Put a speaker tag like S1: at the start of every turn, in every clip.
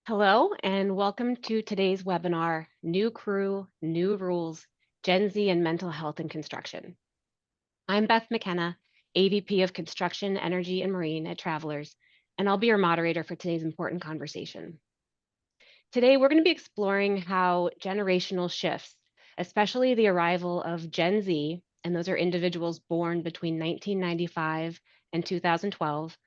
S1: Hello, and welcome to today's webinar, New Crew, New Rules, Gen Z and Mental Health in Construction. I'm Beth McKenna, AVP of Construction, Energy, and Marine at Travelers, and I'll be your moderator for today's important conversation. Today, we're going to be exploring how generational shifts, especially the arrival of Gen Z, and those are individuals born between 1995 and 2012,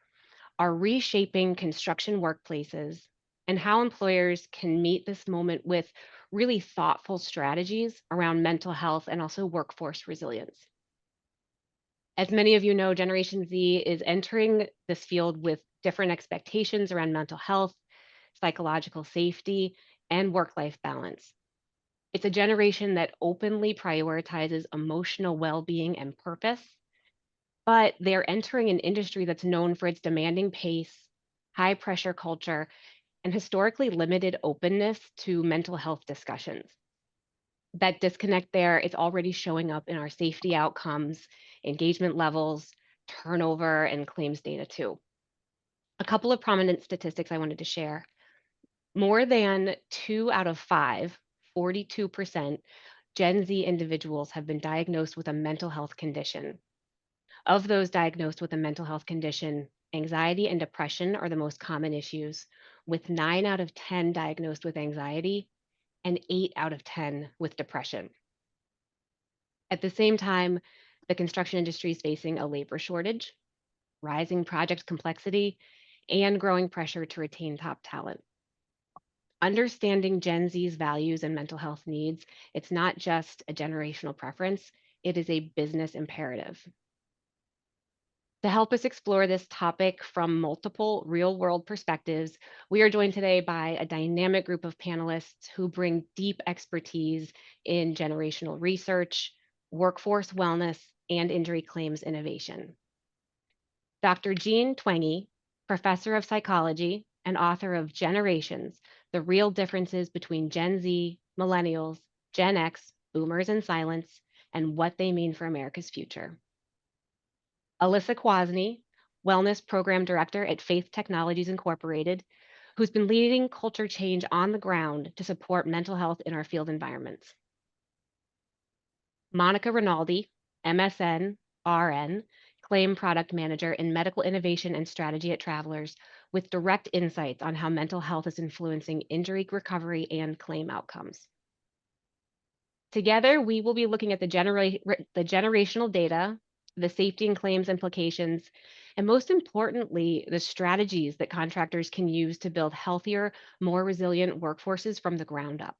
S1: are reshaping construction workplaces and how employers can meet this moment with really thoughtful strategies around mental health and also workforce resilience. As many of you know, Generation Z is entering this field with different expectations around mental health, psychological safety, and work life balance. It's a generation that openly prioritizes emotional well being and purpose, but they're entering an industry that's known for its demanding pace, high pressure culture, and historically limited openness to mental health discussions. That disconnect there is already showing up in our safety outcomes, engagement levels, turnover, and claims data too. A couple of prominent statistics I wanted to share. More than 2 out of 5, 42%, Gen Z individuals have been diagnosed with a mental health condition. Of those diagnosed with a mental health condition, anxiety and depression are the most common issues, with 9 out of 10 diagnosed with anxiety and 8 out of 10 with depression. At the same time, the construction industry is facing a labor shortage, rising project complexity, and growing pressure to retain top talent. Understanding Gen Z's values and mental health needs, it's not just a generational preference, it is a business imperative. To help us explore this topic from multiple real world perspectives, we are joined today by a dynamic group of panelists who bring deep expertise in generational research, workforce wellness, and injury claims innovation. Dr. Jean Twenge, professor of psychology and author of Generations, The Real Differences Between Gen Z, Millennials, Gen X, Boomers and Silence, and What They Mean for America's Future. Alyssa Kwasny, Wellness Program Director at Faith Technologies Incorporated, who's been leading culture change on the ground to support mental health in our field environments. Monica Rinaldi, MSN, RN, Claim Product Manager in Medical Innovation and Strategy at Travelers, with direct insights on how mental health is influencing injury recovery and claim outcomes. Together, we will be looking at the generational data, the safety and claims implications, and most importantly, the strategies that contractors can use to build healthier, more resilient workforces from the ground up.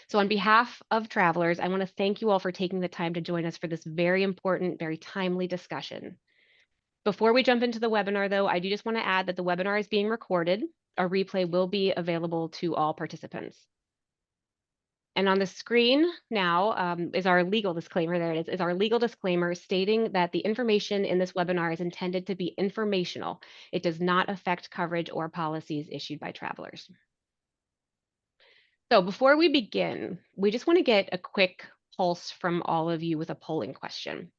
S1: So on behalf of Travelers, I want to thank you all for taking the time to join us for this very important, very timely discussion. Before we jump into the webinar, though, I do just want to add that the webinar is being recorded. A replay will be available to all participants. And on the screen now is our legal disclaimer. There it is our legal disclaimer stating that the information in this webinar is intended to be informational. It does not affect coverage or policies issued by Travelers. So before we begin, we just want to get a quick pulse from all of you with a polling question.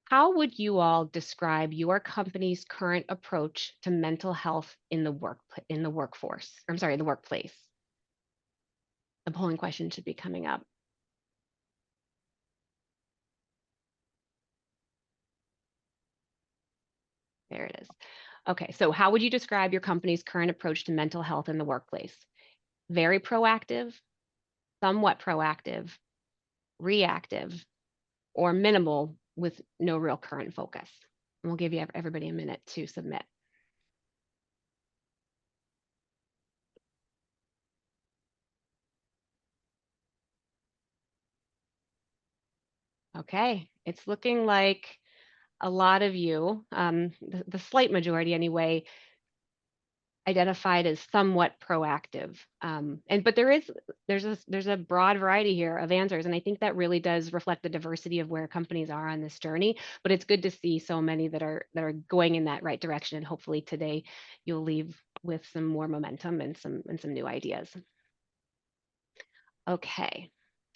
S1: How would you all describe your company's current approach to mental health in the workforce? I'm sorry, the workplace. The polling question should be coming up. There it is. Okay, so how would you describe your company's current approach to mental health in the workplace? Very proactive, somewhat proactive, reactive, or minimal with no real current focus? And we'll give you everybody a minute to submit. Okay, it's looking like a lot of you, the slight majority anyway, identified as somewhat proactive. But there's a broad variety here of answers, and I think that really does reflect the diversity of where companies are on this journey. But it's good to see so many that are going in that right direction, and hopefully today you'll leave with some more momentum and some new ideas. Okay,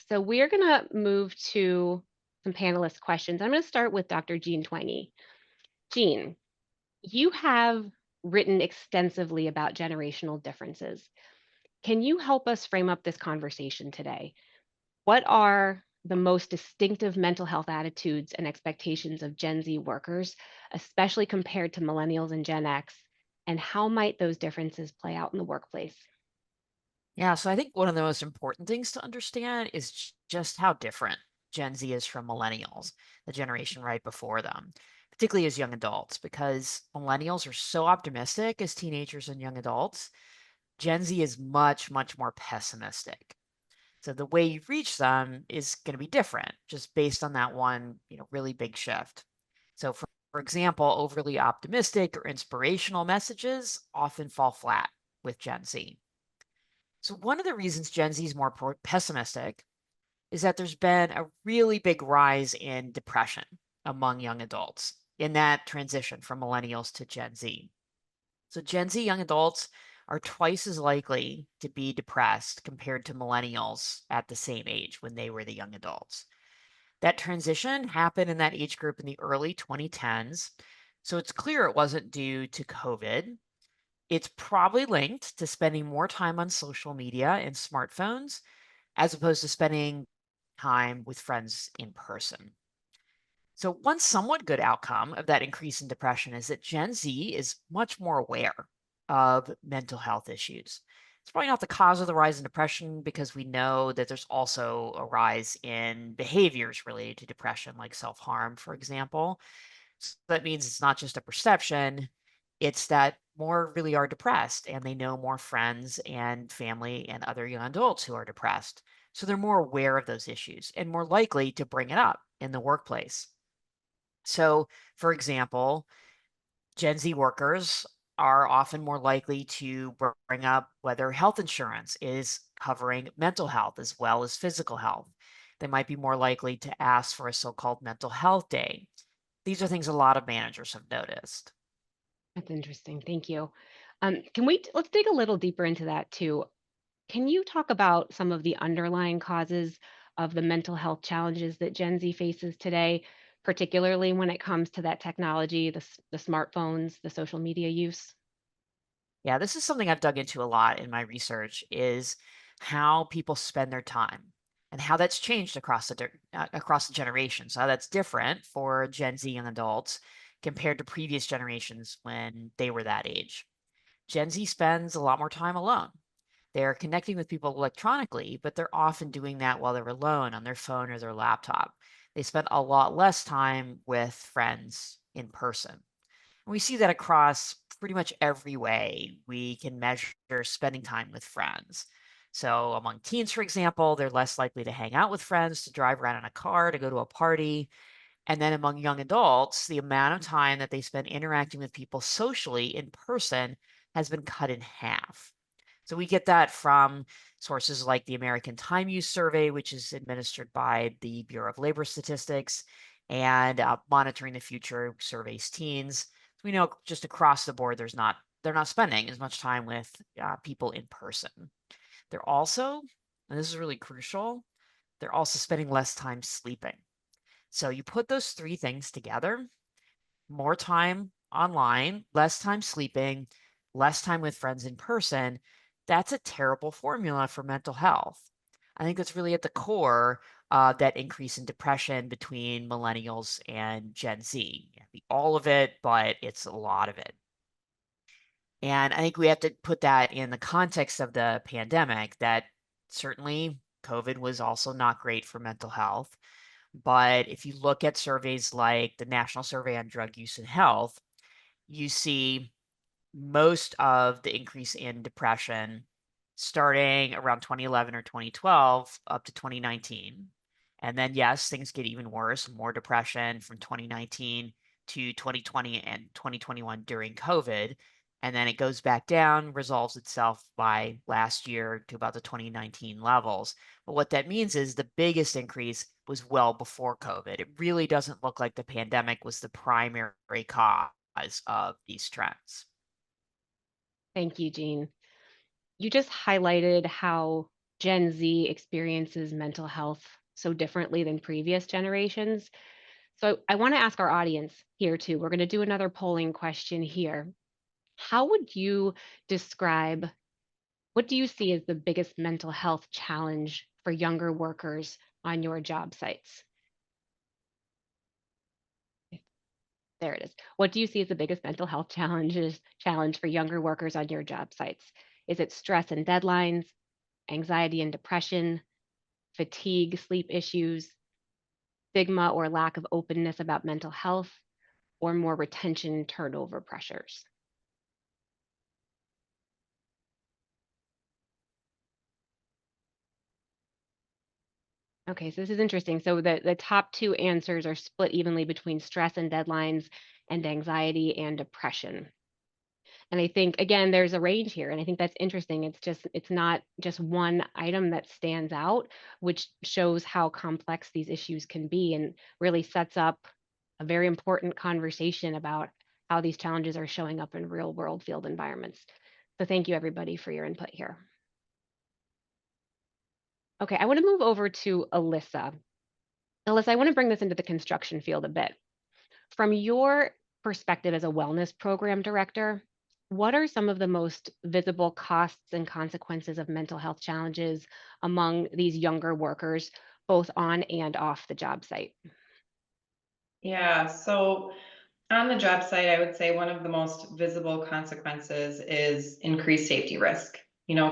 S1: so we are going to move to some panelist questions. I'm going to start with Dr. Jean Twenge. Jean, you have written extensively about generational differences. Can you help us frame up this conversation today? What are the most distinctive mental health attitudes and expectations of Gen Z workers, especially compared to millennials and Gen X? And how might those differences play out in the workplace?
S2: Yeah, so I think one of the most important things to understand is just how different Gen Z is from millennials, the generation right before them, particularly as young adults, because millennials are so optimistic as teenagers and young adults. Gen Z is much, much more pessimistic. So the way you reach them is going to be different just based on that one, really big shift. So for example, overly optimistic or inspirational messages often fall flat with Gen Z. So one of the reasons Gen Z is more pessimistic is that there's been a really big rise in depression among young adults in that transition from millennials to Gen Z. So Gen Z young adults are twice as likely to be depressed compared to millennials at the same age when they were the young adults. That transition happened in that age group in the early 2010s. So it's clear it wasn't due to COVID. It's probably linked to spending more time on social media and smartphones as opposed to spending time with friends in person. So, one somewhat good outcome of that increase in depression is that Gen Z is much more aware of mental health issues. It's probably not the cause of the rise in depression because we know that there's also a rise in behaviors related to depression, like self harm, for example. So that means it's not just a perception, it's that more really are depressed and they know more friends and family and other young adults who are depressed. So they're more aware of those issues and more likely to bring it up in the workplace. So, for example, Gen Z workers are often more likely to bring up whether health insurance is covering mental health as well as physical health. They might be more likely to ask for a so called mental health day. These are things a lot of managers have noticed.
S1: That's interesting. Thank you. Let's dig a little deeper into that too. Can you talk about some of the underlying causes of the mental health challenges that Gen Z faces today, particularly when it comes to that technology, the smartphones, the social media use?
S2: Yeah, this is something I've dug into a lot in my research is how people spend their time and how that's changed across the generations. How that's different for Gen Z and adults compared to previous generations when they were that age. Gen Z spends a lot more time alone. They're connecting with people electronically, but they're often doing that while they're alone on their phone or their laptop. They spend a lot less time with friends in person. We see that across pretty much every way we can measure spending time with friends. So, among teens, for example, they're less likely to hang out with friends, to drive around in a car, to go to a party. And then among young adults, the amount of time that they spend interacting with people socially in person has been cut in half. So we get that from sources like the American Time Use Survey, which is administered by the Bureau of Labor Statistics, and Monitoring the Future surveys teens. So we know just across the board, they're not spending as much time with people in person. They're also, and this is really crucial, they're also spending less time sleeping. So you put those three things together, more time online, less time sleeping, less time with friends in person, that's a terrible formula for mental health. I think that's really at the core of that increase in depression between millennials and Gen Z. Can't be all of it, but it's a lot of it. And I think we have to put that in the context of the pandemic that certainly COVID was also not great for mental health. But if you look at surveys like the National Survey on Drug Use and Health, you see most of the increase in depression starting around 2011 or 2012 up to 2019. And then, yes, things get even worse, more depression from 2019 to 2020 and 2021 during COVID. And then it goes back down, resolves itself by last year to about the 2019 levels. But what that means is the biggest increase was well before COVID. It really doesn't look like the pandemic was the primary cause of these trends.
S1: Thank you, Jean. You just highlighted how Gen Z experiences mental health so differently than previous generations. So I want to ask our audience here too. We're going to do another polling question here. How would you describe what do you see as the biggest mental health challenge for younger workers on your job sites? There it is. What do you see as the biggest mental health challenge for younger workers on your job sites? Is it stress and deadlines, anxiety and depression, fatigue, sleep issues, stigma or lack of openness about mental health, or more retention and turnover pressures? Okay, so this is interesting. So the top two answers are split evenly between stress and deadlines and anxiety and depression. And I think again, there's a range here, and I think that's interesting. It's not just one item that stands out, which shows how complex these issues can be and really sets up a very important conversation about how these challenges are showing up in real world field environments. So thank you everybody for your input here. Okay, I want to move over to Alyssa. Alyssa, I want to bring this into the construction field a bit. From your perspective as a wellness program director, what are some of the most visible costs and consequences of mental health challenges among these younger workers, both on and off the job site?
S3: Yeah, so on the job site, I would say one of the most visible consequences is increased safety risk.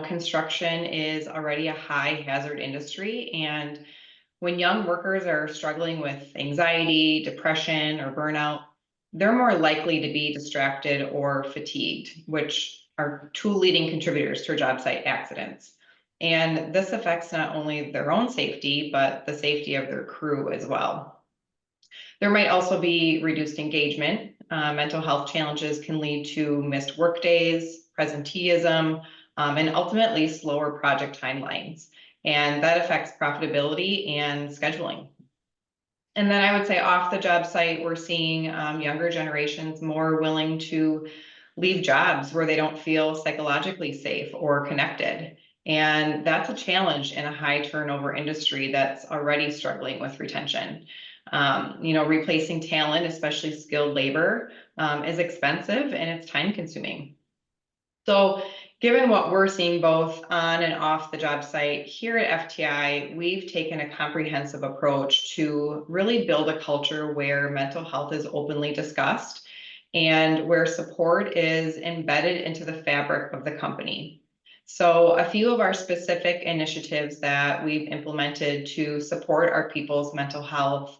S3: Construction is already a high hazard industry, and when young workers are struggling with anxiety, depression, or burnout, they're more likely to be distracted or fatigued, which are two leading contributors to job site accidents. And this affects not only their own safety, but the safety of their crew as well. There might also be reduced engagement. Mental health challenges can lead to missed work days, presenteeism, and ultimately slower project timelines. And that affects profitability and scheduling. And then I would say off the job site, we're seeing younger generations more willing to leave jobs where they don't feel psychologically safe or connected. And that's a challenge in a high turnover industry that's already struggling with retention. Replacing talent, especially skilled labor, is expensive and it's time consuming. So, given what we're seeing both on and off the job site, here at FTI, we've taken a comprehensive approach to really build a culture where mental health is openly discussed and where support is embedded into the fabric of the company. So, a few of our specific initiatives that we've implemented to support our people's mental health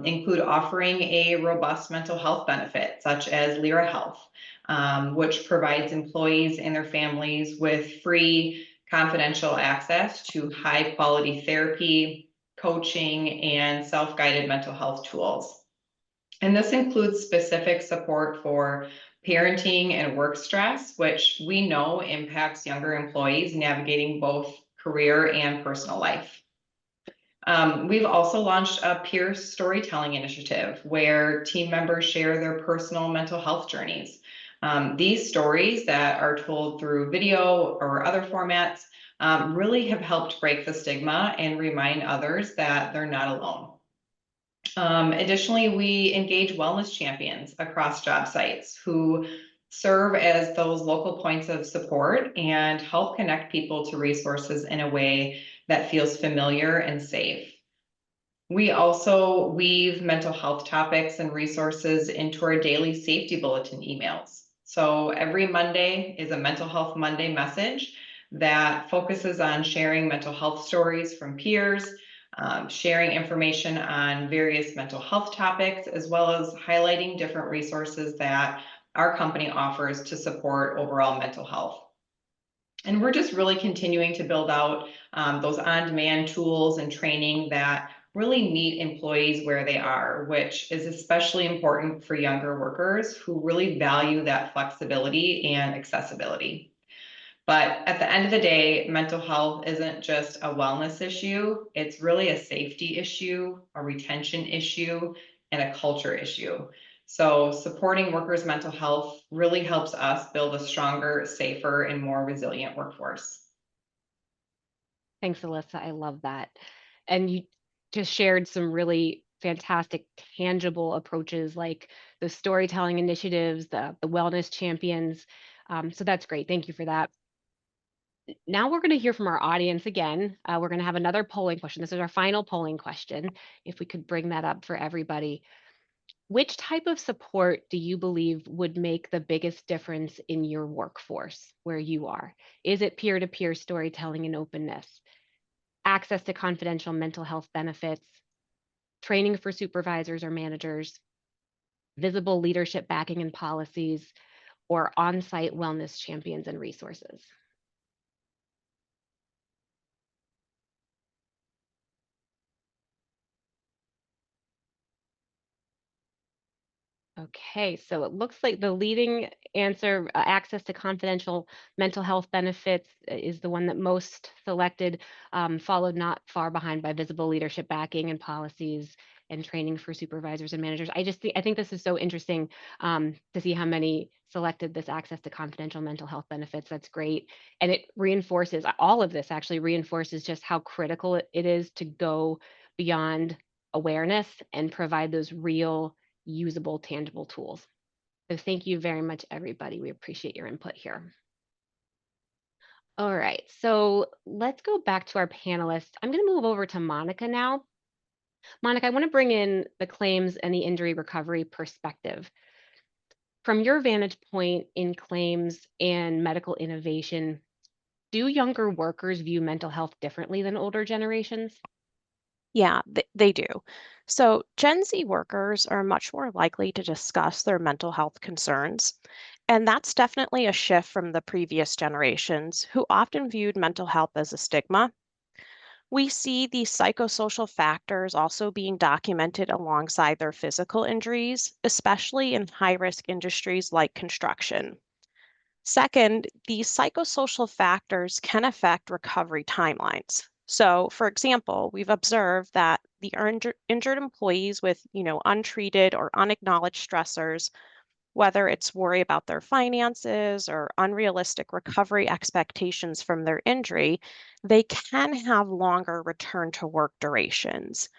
S3: include offering a robust mental health benefit, such as Lyra Health, which provides employees and their families with free, confidential access to high quality therapy, coaching, and self guided mental health tools. And this includes specific support for parenting and work stress, which we know impacts younger employees navigating both career and personal life. We've also launched a peer storytelling initiative where team members share their personal mental health journeys. These stories that are told through video or other formats really have helped break the stigma and remind others that they're not alone. Additionally, we engage wellness champions across job sites who serve as those local points of support and help connect people to resources in a way that feels familiar and safe. We also weave mental health topics and resources into our daily safety bulletin emails. So every Monday is a Mental Health Monday message that focuses on sharing mental health stories from peers, sharing information on various mental health topics, as well as highlighting different resources that our company offers to support overall mental health. And we're just really continuing to build out those on-demand tools and training that really meet employees where they are, which is especially important for younger workers who really value that flexibility and accessibility. But at the end of the day, mental health isn't just a wellness issue, it's really a safety issue, a retention issue, and a culture issue. So, supporting workers' mental health really helps us build a stronger, safer, and more resilient workforce.
S1: Thanks, Alyssa. I love that. And you just shared some really fantastic tangible approaches like the storytelling initiatives, the wellness champions. So that's great. Thank you for that. Now we're going to hear from our audience again. We're going to have another polling question. This is our final polling question. If we could bring that up for everybody. Which type of support do you believe would make the biggest difference in your workforce where you are? Is it peer-to-peer storytelling and openness, access to confidential mental health benefits, training for supervisors or managers, visible leadership backing and policies, or on-site wellness champions and resources? Okay, so it looks like the leading answer, access to confidential mental health benefits, is the one that most selected, followed not far behind by visible leadership backing and policies and training for supervisors and managers. I think this is so interesting, to see how many selected this access to confidential mental health benefits. That's great, and it reinforces all of this. Actually, reinforces just how critical it is to go beyond awareness and provide those real usable, tangible tools. So thank you very much, everybody. We appreciate your input here. All right, so let's go back to our panelists. I'm going to move over to Monica now. Monica, I want to bring in the claims and the injury recovery perspective. From your vantage point in claims and medical innovation, do younger workers view mental health differently than older generations?
S4: Yeah, they do. So, Gen Z workers are much more likely to discuss their mental health concerns. And that's definitely a shift from the previous generations who often viewed mental health as a stigma. We see these psychosocial factors also being documented alongside their physical injuries, especially in high risk industries like construction. Second, these psychosocial factors can affect recovery timelines. So, for example, we've observed that the injured employees with, untreated or unacknowledged stressors, whether it's worry about their finances or unrealistic recovery expectations from their injury, they can have longer return to work durations.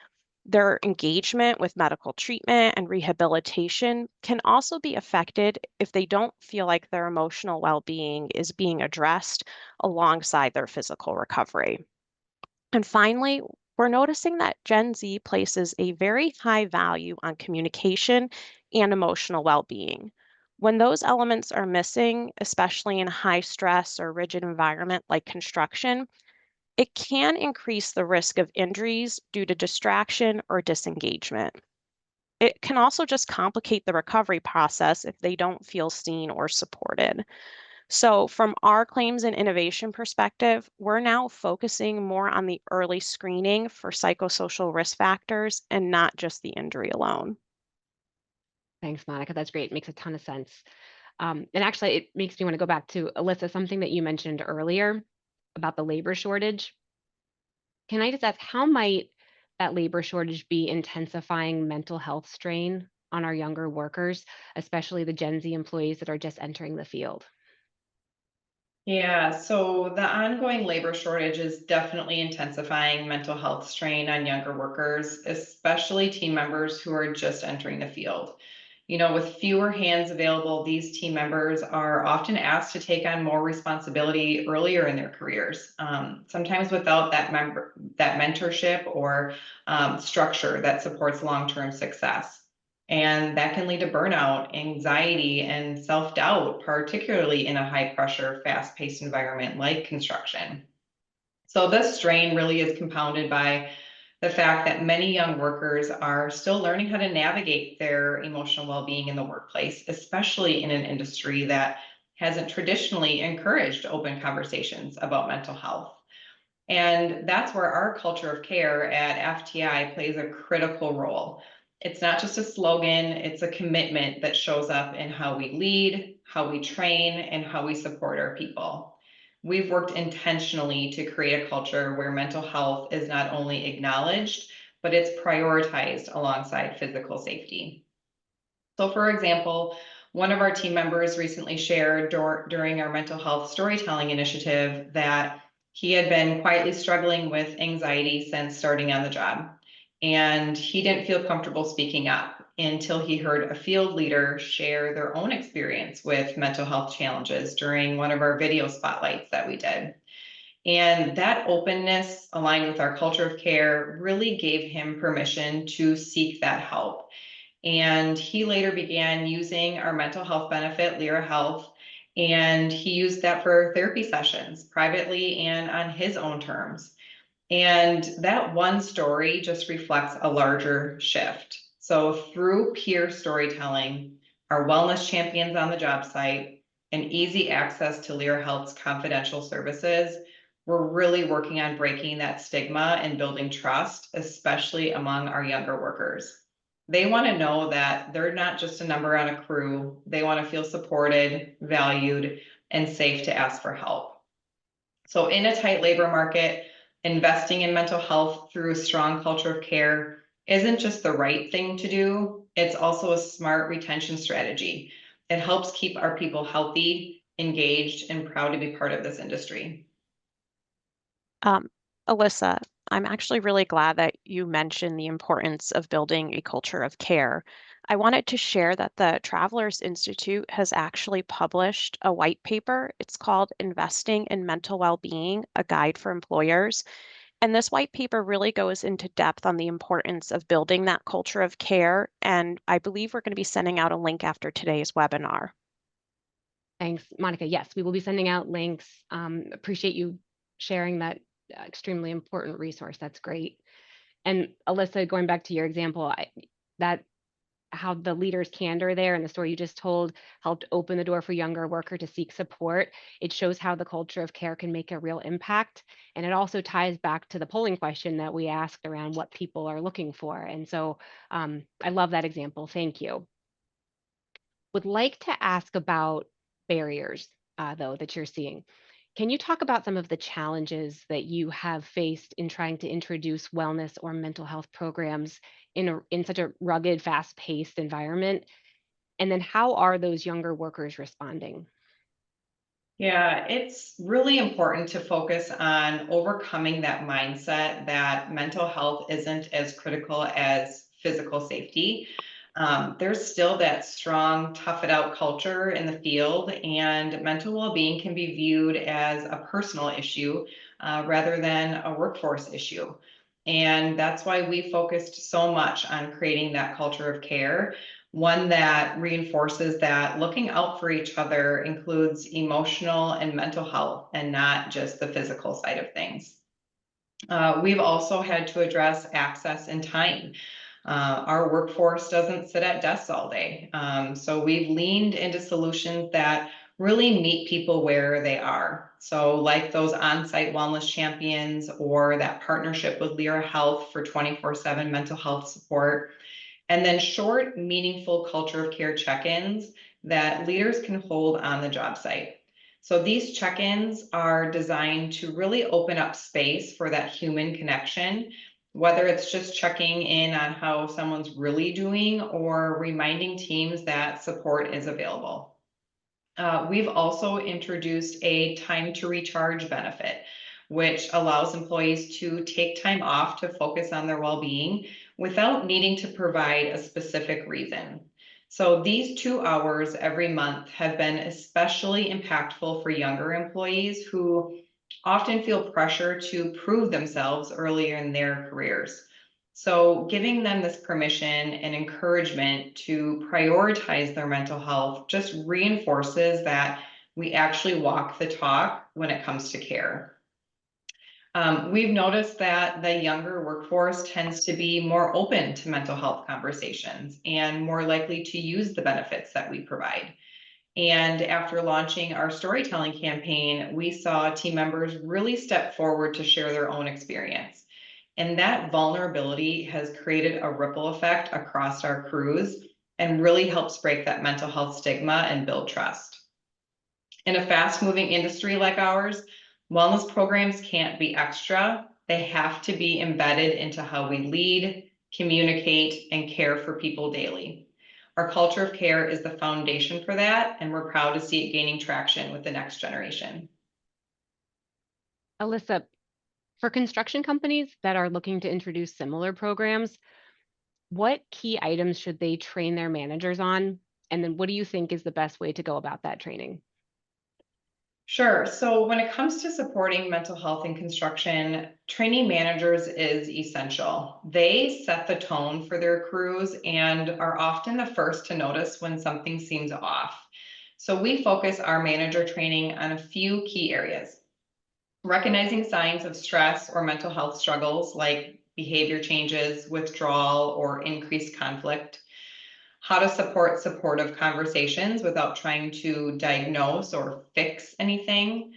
S4: Their engagement with medical treatment and rehabilitation can also be affected if they don't feel like their emotional well being is being addressed alongside their physical recovery. And finally, we're noticing that Gen Z places a very high value on communication and emotional well being. When those elements are missing, especially in a high stress or rigid environment like construction, it can increase the risk of injuries due to distraction or disengagement. It can also just complicate the recovery process if they don't feel seen or supported. So, from our claims and innovation perspective, we're now focusing more on the early screening for psychosocial risk factors and not just the injury alone.
S1: Thanks, Monica. That's great. Makes a ton of sense. And actually, it makes me want to go back to Alyssa, something that you mentioned earlier about the labor shortage. Can I just ask, how might that labor shortage be intensifying mental health strain on our younger workers, especially the Gen Z employees that are just entering the field?
S3: Yeah, so the ongoing labor shortage is definitely intensifying mental health strain on younger workers, especially team members who are just entering the field. With fewer hands available, these team members are often asked to take on more responsibility earlier in their careers, sometimes without that mentorship or structure that supports long-term success. And that can lead to burnout, anxiety, and self doubt, particularly in a high pressure, fast paced environment like construction. So, this strain really is compounded by the fact that many young workers are still learning how to navigate their emotional well being in the workplace, especially in an industry that hasn't traditionally encouraged open conversations about mental health. And that's where our culture of care at FTI plays a critical role. It's not just a slogan, it's a commitment that shows up in how we lead, how we train, and how we support our people. We've worked intentionally to create a culture where mental health is not only acknowledged, but it's prioritized alongside physical safety. So, for example, one of our team members recently shared during our mental health storytelling initiative that he had been quietly struggling with anxiety since starting on the job. And he didn't feel comfortable speaking up until he heard a field leader share their own experience with mental health challenges during one of our video spotlights that we did. And that openness, aligned with our culture of care, really gave him permission to seek that help. And he later began using our mental health benefit, Lyra Health, and he used that for therapy sessions privately and on his own terms. And that one story just reflects a larger shift. So through peer storytelling, our wellness champions on the job site, and easy access to Lyra Health's confidential services, we're really working on breaking that stigma and building trust, especially among our younger workers. They want to know that they're not just a number on a crew. They want to feel supported, valued, and safe to ask for help. So in a tight labor market, investing in mental health through a strong culture of care isn't just the right thing to do, it's also a smart retention strategy. It helps keep our people healthy, engaged, and proud to be part of this industry.
S4: Alyssa, I'm actually really glad that you mentioned the importance of building a culture of care. I wanted to share that the Travelers Institute has actually published a white paper. It's called Investing in Mental Well-Being, a Guide for Employers. And this white paper really goes into depth on the importance of building that culture of care. And I believe we're going to be sending out a link after today's webinar.
S1: Thanks, Monica. Yes, we will be sending out links. Appreciate you sharing that extremely important resource. That's great. And Alyssa, going back to your example, that how the leader's candor there and the story you just told helped open the door for younger worker to seek support. It shows how the culture of care can make a real impact. And it also ties back to the polling question that we asked around what people are looking for. And so I love that example. Thank you. Would like to ask about barriers, though, that you're seeing. Can you talk about some of the challenges that you have faced in trying to introduce wellness or mental health programs in such a rugged, fast-paced environment? And then how are those younger workers responding?
S3: Yeah, it's really important to focus on overcoming that mindset that mental health isn't as critical as physical safety. There's still that strong, tough it out culture in the field, and mental well being can be viewed as a personal issue rather than a workforce issue. And that's why we focused so much on creating that culture of care, one that reinforces that looking out for each other includes emotional and mental health and not just the physical side of things. We've also had to address access and time. Our workforce doesn't sit at desks all day. So we've leaned into solutions that really meet people where they are. So like those on-site wellness champions or that partnership with Lyra Health for 24/7 mental health support. And then short, meaningful culture of care check-ins that leaders can hold on the job site. So these check-ins are designed to really open up space for that human connection, whether it's just checking in on how someone's really doing or reminding teams that support is available. We've also introduced a time to recharge benefit, which allows employees to take time off to focus on their well-being without needing to provide a specific reason. So these 2 hours every month have been especially impactful for younger employees who often feel pressure to prove themselves earlier in their careers. So giving them this permission and encouragement to prioritize their mental health just reinforces that we actually walk the talk when it comes to care. We've noticed that the younger workforce tends to be more open to mental health conversations and more likely to use the benefits that we provide. And after launching our storytelling campaign, we saw team members really step forward to share their own experience. And that vulnerability has created a ripple effect across our crews and really helps break that mental health stigma and build trust. In a fast-moving industry like ours, wellness programs can't be extra. They have to be embedded into how we lead, communicate, and care for people daily. Our culture of care is the foundation for that, and we're proud to see it gaining traction with the next generation.
S1: Alyssa, For construction companies that are looking to introduce similar programs, what key items should they train their managers on? And then what do you think is the best way to go about that training?
S3: Sure. So when it comes to supporting mental health in construction, training managers is essential. They set the tone for their crews and are often the first to notice when something seems off. So we focus our manager training on a few key areas. Recognizing signs of stress or mental health struggles like behavior changes, withdrawal, or increased conflict. How to support supportive conversations without trying to diagnose or fix anything.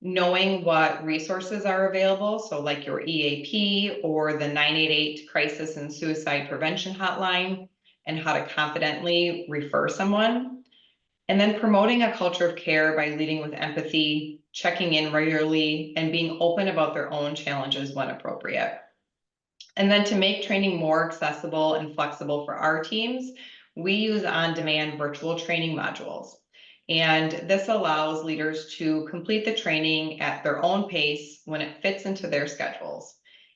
S3: Knowing what resources are available, so like your EAP or the 988 Crisis and Suicide Prevention Hotline, and how to confidently refer someone. And then promoting a culture of care by leading with empathy, checking in regularly, and being open about their own challenges when appropriate. And then to make training more accessible and flexible for our teams, we use on-demand virtual training modules. And this allows leaders to complete the training at their own pace when it fits into their schedules.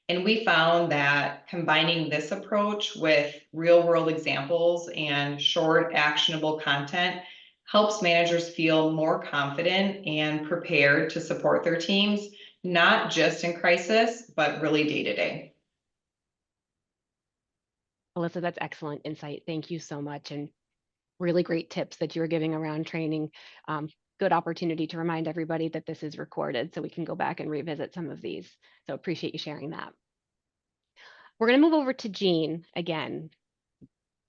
S3: And we found that combining this approach with real-world examples and short, actionable content helps managers feel more confident and prepared to support their teams, not just in crisis, but really day to day.
S1: Alyssa, that's excellent insight. Thank you so much. And really great tips that you're giving around training. Good opportunity to remind everybody that this is recorded so we can go back and revisit some of these. So appreciate you sharing that. We're going to move over to Jean again.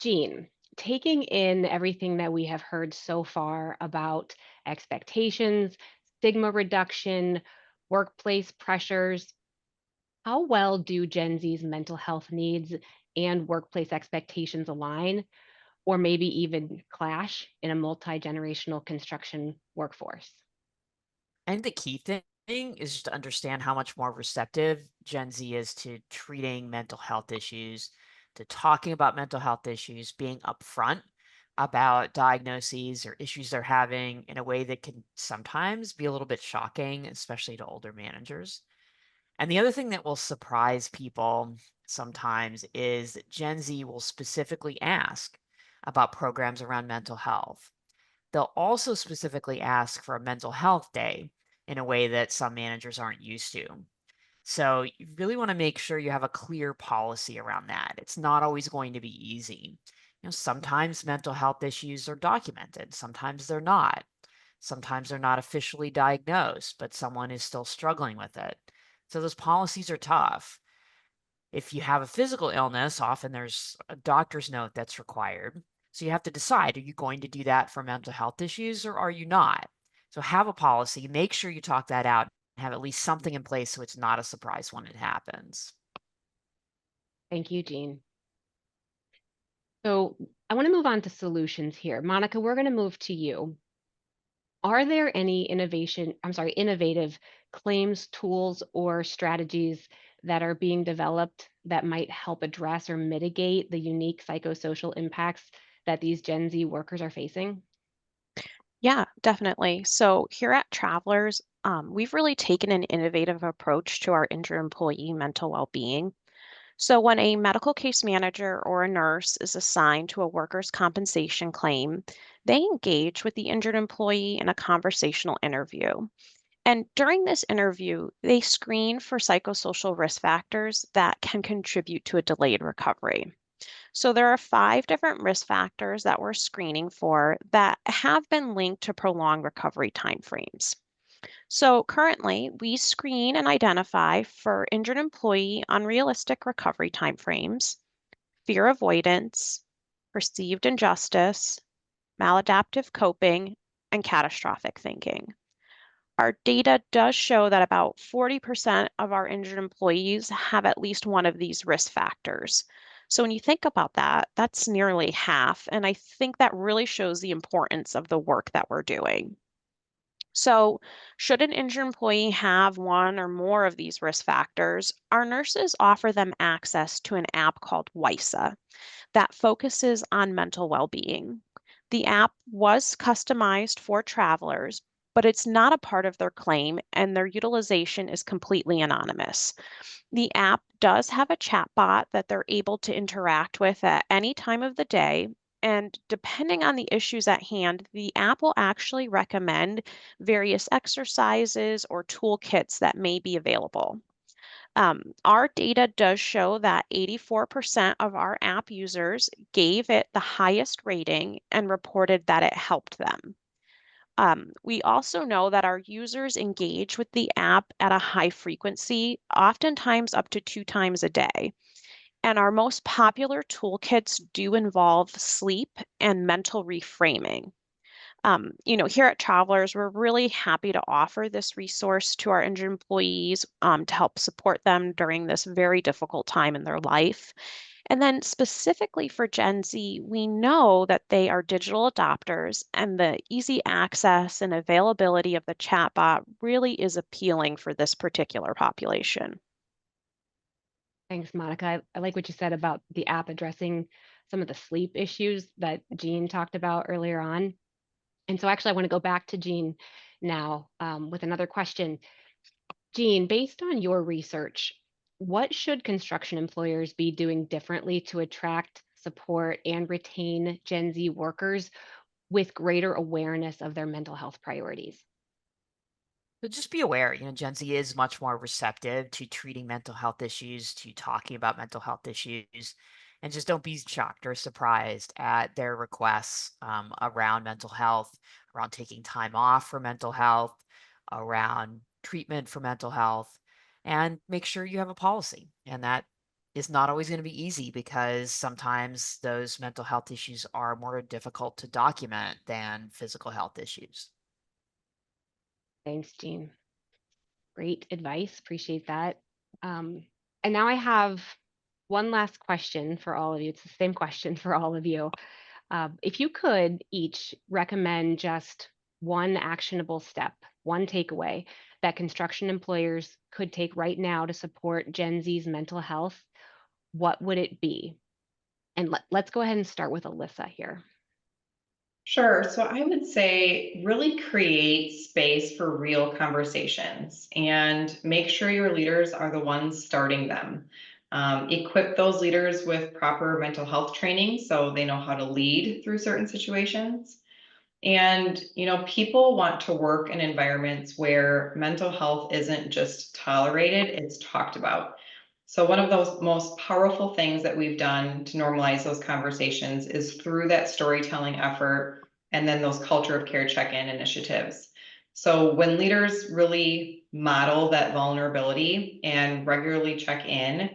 S1: Jean, taking in everything that we have heard so far about expectations, stigma reduction, workplace pressures, how well do Gen Z's mental health needs and workplace expectations align, or maybe even clash in a multi-generational construction workforce?
S2: I think the key thing is just to understand how much more receptive Gen Z is to treating mental health issues, to talking about mental health issues, being upfront about diagnoses or issues they're having in a way that can sometimes be a little bit shocking, especially to older managers. And the other thing that will surprise people sometimes is that Gen Z will specifically ask about programs around mental health. They'll also specifically ask for a mental health day in a way that some managers aren't used to. So you really want to make sure you have a clear policy around that. It's not always going to be easy. Sometimes mental health issues are documented, sometimes they're not. Sometimes they're not officially diagnosed, but someone is still struggling with it. So those policies are tough. If you have a physical illness, often there's a doctor's note that's required. So you have to decide, are you going to do that for mental health issues or are you not? So have a policy, make sure you talk that out, and have at least something in place so it's not a surprise when it happens.
S1: Thank you, Jean. So I want to move on to solutions here. Monica, we're going to move to you. Are there any innovative claims tools or strategies that are being developed that might help address or mitigate the unique psychosocial impacts that these Gen Z workers are facing?
S4: Yeah, definitely. So here at Travelers, we've really taken an innovative approach to our injured employee mental well-being. So when a medical case manager or a nurse is assigned to a workers' compensation claim, they engage with the injured employee in a conversational interview. And during this interview, they screen for psychosocial risk factors that can contribute to a delayed recovery. So there are 5 different risk factors that we're screening for that have been linked to prolonged recovery timeframes. So currently, we screen and identify for injured employee unrealistic recovery timeframes, fear avoidance, perceived injustice, maladaptive coping, and catastrophic thinking. Our data does show that about 40% of our injured employees have at least one of these risk factors. So when you think about that, that's nearly half. And I think that really shows the importance of the work that we're doing. So, should an injured employee have one or more of these risk factors, our nurses offer them access to an app called WISA that focuses on mental well being. The app was customized for travelers but it's not a part of their claim, and their utilization is completely anonymous. The app does have a chat bot that they're able to interact with at any time of the day. And depending on the issues at hand, the app will actually recommend various exercises or toolkits that may be available. Our data does show that 84% of our app users gave it the highest rating and reported that it helped them. We also know that our users engage with the app at a high frequency, oftentimes up to 2 times a day. And our most popular toolkits do involve sleep and mental reframing. Here at Travelers, we're really happy to offer this resource to our injured employees to help support them during this very difficult time in their life. And then specifically for Gen Z, we know that they are digital adopters, and the easy access and availability of the chatbot really is appealing for this particular population.
S1: Thanks, Monica. I like what you said about the app addressing some of the sleep issues that Jean talked about earlier on. And so actually, I want to go back to Jean now with another question. Jean, based on your research, what should construction employers be doing differently to attract, support, and retain Gen Z workers with greater awareness of their mental health priorities?
S2: So just be aware, Gen Z is much more receptive to treating mental health issues, to talking about mental health issues, and just don't be shocked or surprised at their requests around mental health, around taking time off for mental health, around treatment for mental health, and make sure you have a policy. And that is not always going to be easy because sometimes those mental health issues are more difficult to document than physical health issues.
S1: Thanks, Jean. Great advice. Appreciate that. And now I have one last question for all of you. It's the same question for all of you. If you could each recommend just one actionable step, one takeaway that construction employers could take right now to support Gen Z's mental health, what would it be? And let's go ahead and start with Alyssa here.
S3: Sure. So I would say really create space for real conversations and make sure your leaders are the ones starting them. Equip those leaders with proper mental health training so they know how to lead through certain situations. And, people want to work in environments where mental health isn't just tolerated, it's talked about. So, one of those most powerful things that we've done to normalize those conversations is through that storytelling effort and then those culture of care check in initiatives. So, when leaders really model that vulnerability and regularly check in,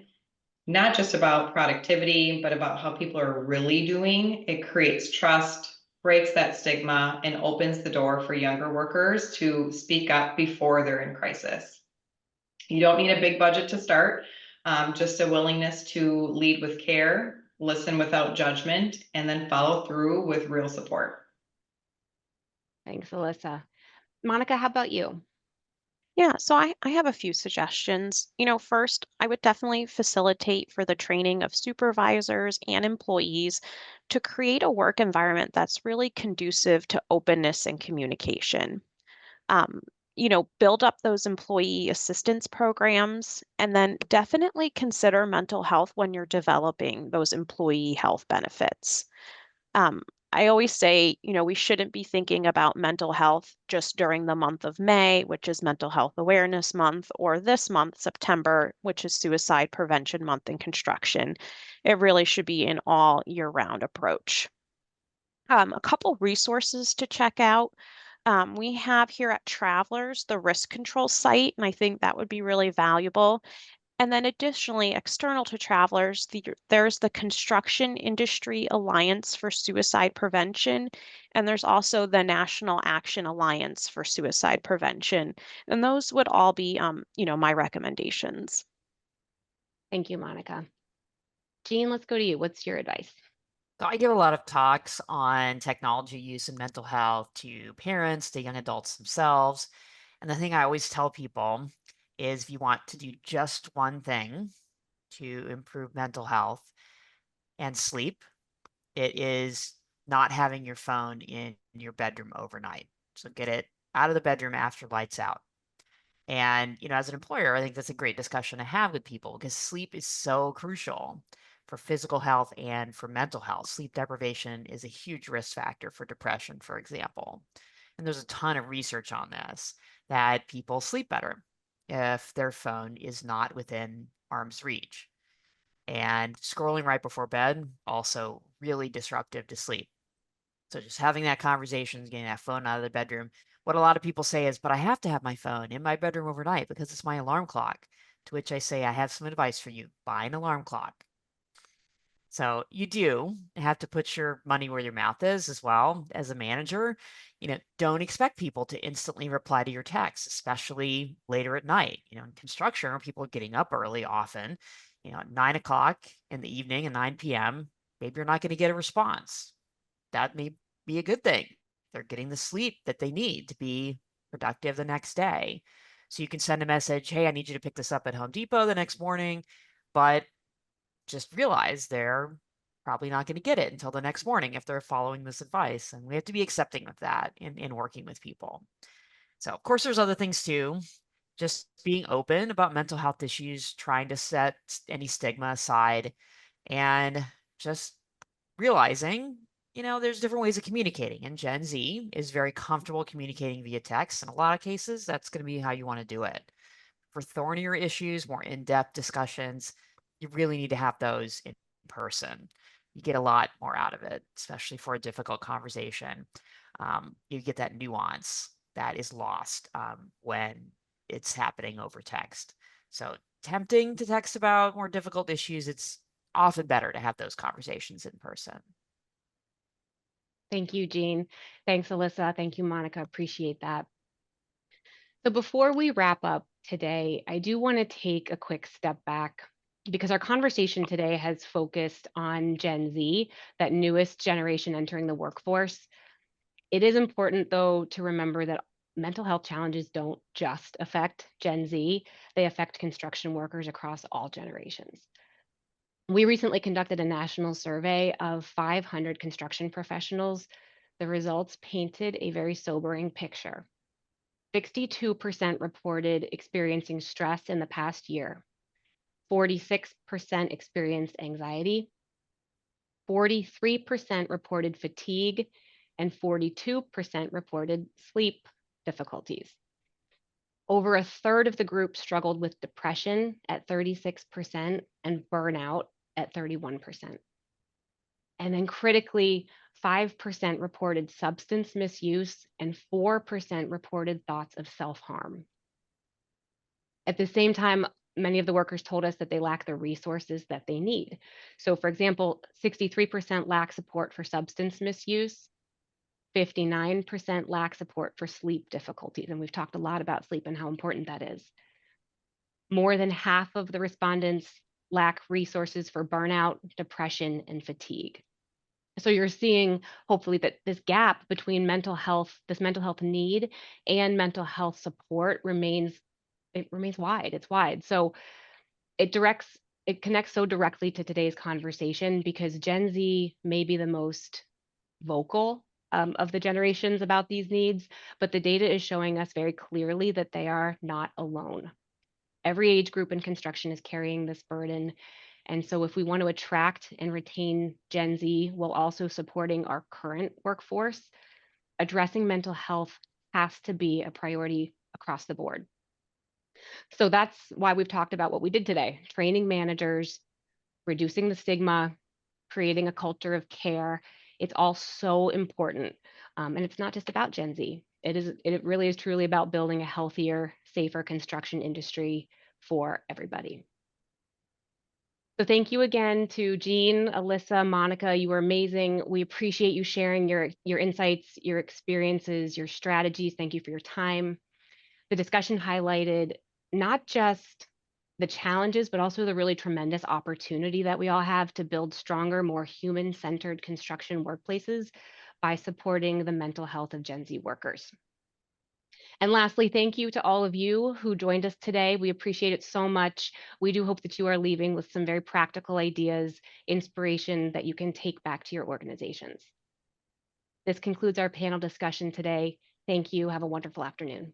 S3: not just about productivity, but about how people are really doing, it creates trust, breaks that stigma, and opens the door for younger workers to speak up before they're in crisis. You don't need a big budget to start, just a willingness to lead with care, listen without judgment, and then follow through with real support.
S1: Thanks, Alyssa. Monica, how about you?
S4: Yeah, so I have a few suggestions. First, I would definitely facilitate for the training of supervisors and employees to create a work environment that's really conducive to openness and communication. Um, Build up those employee assistance programs, and then definitely consider mental health when you're developing those employee health benefits. Um, I always say, we shouldn't be thinking about mental health just during the month of May, which is Mental Health Awareness Month, or this month, September, which is Suicide Prevention Month in construction. It really should be an all year round approach. A couple resources to check out. We have here at Travelers the risk control site, and I think that would be really valuable. And then additionally, external to Travelers, there's the Construction Industry Alliance for Suicide Prevention, and there's also the National Action Alliance for Suicide Prevention. And those would all be, my recommendations.
S1: Thank you, Monica. Jean, let's go to you. What's your advice?
S2: So I give a lot of talks on technology use in mental health to parents, to young adults themselves. And the thing I always tell people is if you want to do just one thing to improve mental health and sleep, it is not having your phone in your bedroom overnight. So get it out of the bedroom after lights out. And, as an employer, I think that's a great discussion to have with people because sleep is so crucial for physical health and for mental health. Sleep deprivation is a huge risk factor for depression, for example. And there's a ton of research on this that people sleep better if their phone is not within arm's reach. And scrolling right before bed, also really disruptive to sleep. So just having that conversation, getting that phone out of the bedroom. What a lot of people say is, but I have to have my phone in my bedroom overnight because it's my alarm clock. To which I say, I have some advice for you. Buy an alarm clock. So you do have to put your money where your mouth is as well as a manager. Don't expect people to instantly reply to your texts, especially later at night. In construction, where people are getting up early often, at 9 o'clock in the evening and 9 p.m., maybe you're not going to get a response. That may be a good thing. They're getting the sleep that they need to be productive the next day. So you can send a message, hey, I need you to pick this up at Home Depot the next morning, but just realize they're probably not going to get it until the next morning if they're following this advice. And we have to be accepting of that in working with people. So, of course, there's other things too. Just being open about mental health issues, trying to set any stigma aside, and just realizing, there's different ways of communicating. And Gen Z is very comfortable communicating via text. In a lot of cases, that's going to be how you want to do it. For thornier issues, more in-depth discussions, you really need to have those in person. You get a lot more out of it, especially for a difficult conversation. You get that nuance that is lost when it's happening over text. So tempting to text about more difficult issues, it's often better to have those conversations in person.
S1: Thank you, Jean. Thanks, Alyssa. Thank you, Monica. Appreciate that. So before we wrap up today, I do want to take a quick step back because our conversation today has focused on Gen Z, that newest generation entering the workforce. It is important, though, to remember that mental health challenges don't just affect Gen Z, they affect construction workers across all generations. We recently conducted a national survey of 500 construction professionals. The results painted a very sobering picture. 62% reported experiencing stress in the past year. 46% experienced anxiety. 43% reported fatigue, and 42% reported sleep difficulties. Over a third of the group struggled with depression at 36% and burnout at 31%. And then critically, 5% reported substance misuse and 4% reported thoughts of self-harm. At the same time, many of the workers told us that they lack the resources that they need. So for example, 63% lack support for substance misuse, 59% lack support for sleep difficulties. And we've talked a lot about sleep and how important that is. More than half of the respondents lack resources for burnout, depression, and fatigue. So you're seeing hopefully that this gap between mental health, this mental health need and mental health support remains wide. It's wide. So it connects so directly to today's conversation because Gen Z may be the most vocal of the generations about these needs, but the data is showing us very clearly that they are not alone. Every age group in construction is carrying this burden. And so if we want to attract and retain Gen Z while also supporting our current workforce, addressing mental health has to be a priority across the board. So that's why we've talked about what we did today, training managers, reducing the stigma, creating a culture of care. It's all so important. And it's not just about Gen Z. It really is truly about building a healthier, safer construction industry for everybody. So thank you again to Jean, Alyssa, Monica. You were amazing. We appreciate you sharing your insights, your experiences, your strategies. Thank you for your time. The discussion highlighted not just the challenges, but also the really tremendous opportunity that we all have to build stronger, more human-centered construction workplaces by supporting the mental health of Gen Z workers. And lastly, thank you to all of you who joined us today. We appreciate it so much. We do hope that you are leaving with some very practical ideas, inspiration that you can take back to your organizations. This concludes our panel discussion today. Thank you. Have a wonderful afternoon.